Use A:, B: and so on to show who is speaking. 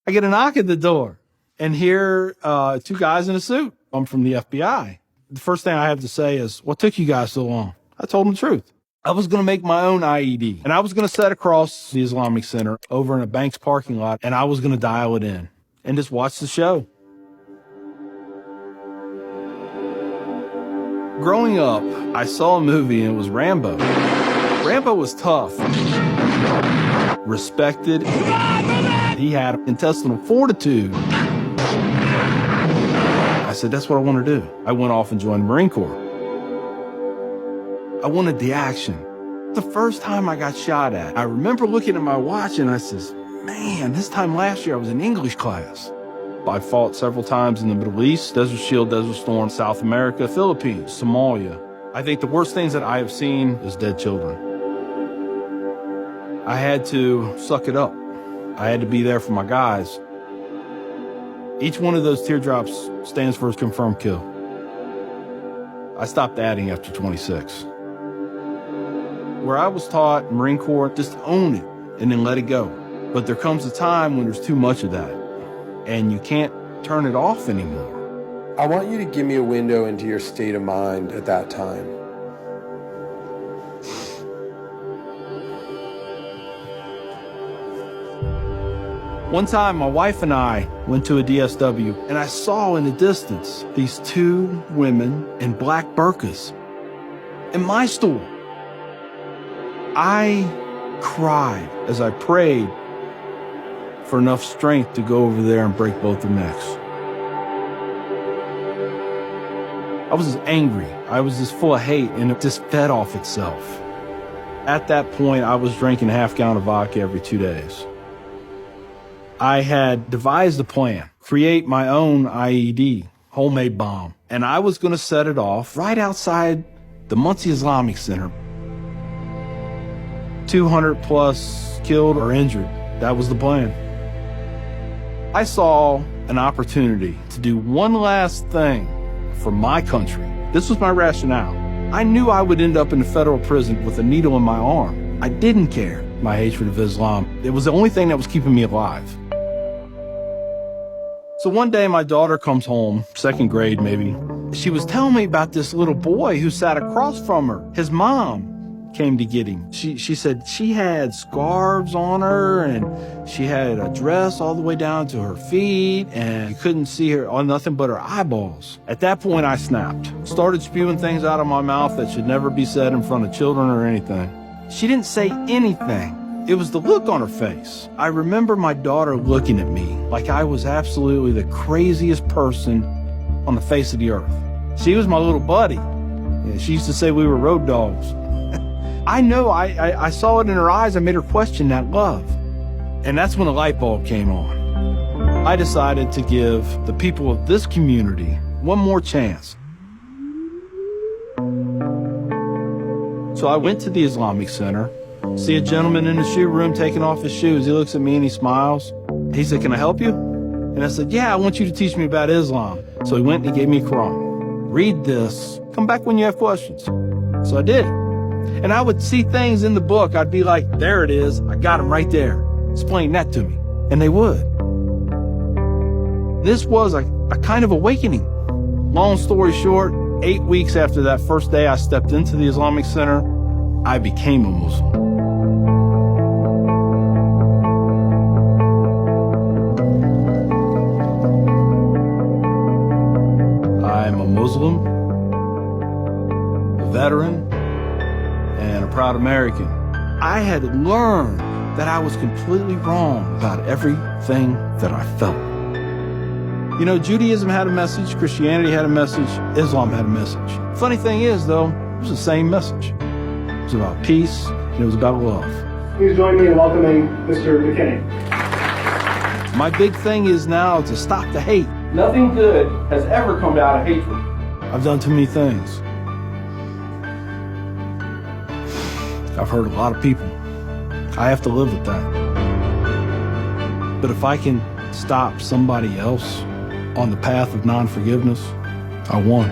A: I get a knock at the door, and here, two guys in a suit. I'm from the FBI. The first thing I have to say is, what took you guys so long? I told them the truth. I was going to make my own IED, and I was going to set across the Islamic Center over in a bank's parking lot, and I was going to dial it in and just watch the show. Growing up, I saw a movie, and it was Rambo. Rambo was tough, respected. He had intestinal fortitude. I said, that's what I want to do. I went off and joined the Marine Corps. I wanted the action. The first time I got shot at, I remember looking at my watch and I says, man, this time last year I was in English class. I fought several times in the Middle East, Desert Shield, Desert Storm, South America, Philippines, Somalia. I think the worst things that I have seen is dead children. I had to suck it up. I had to be there for my guys. Each one of those teardrops stands for a confirmed kill. I stopped adding after 26. Where I was taught, Marine Corps, just own it and then let it go. But there comes a time when there's too much of that, and you can't turn it off anymore.
B: I want you to give me a window into your state of mind at that time.
A: One time, my wife and I went to a DSW, and I saw in the distance these two women in black burqas in my store. I cried as I prayed for enough strength to go over there and break both their necks. I was just angry. I was just full of hate, and it just fed off itself. At that point, I was drinking a half-gallon of vodka every 2 days. I had devised a plan, create my own IED, homemade bomb, and I was going to set it off right outside the Muncie Islamic Center. 200 plus killed or injured. That was the plan. I saw an opportunity to do one last thing for my country. This was my rationale. I knew I would end up in a federal prison with a needle in my arm. I didn't care. My hatred of Islam, it was the only thing that was keeping me alive. So one day my daughter comes home, second grade maybe. She was telling me about this little boy who sat across from her. His mom came to get him. She said she had scarves on her, and she had a dress all the way down to her feet, and you couldn't see her on nothing but her eyeballs. At that point, I snapped. Started spewing things out of my mouth that should never be said in front of children or anything. She didn't say anything. It was the look on her face. I remember my daughter looking at me like I was absolutely the craziest person on the face of the earth. She was my little buddy. She used to say we were road dogs. I know I saw it in her eyes. I made her question that love. And that's when the light bulb came on. I decided to give the people of this community one more chance. So I went to the Islamic Center, see a gentleman in the shoe room taking off his shoes. He looks at me and he smiles. He said, "Can I help you?" And I said, "Yeah, I want you to teach me about Islam." So he went and he gave me a Quran. "Read this. Come back when you have questions." So I did. And I would see things in the book. I'd be like, there it is. I got them right there. Explain that to me. And they would. This was a kind of awakening. Long story short, 8 weeks after that first day I stepped into the Islamic Center, I became a Muslim. I'm a Muslim, a veteran, and a proud American. I had learned that I was completely wrong about everything that I felt. You know, Judaism had a message, Christianity had a message, Islam had a message. Funny thing is, though, it was the same message. It was about peace, and it was about love.
C: Please join me in welcoming Mr. McKinney.
A: My big thing is now to stop the hate. Nothing good has ever come out of hatred. I've done too many things. I've hurt a lot of people. I have to live with that. But if I can stop somebody else on the path of non-forgiveness, I won.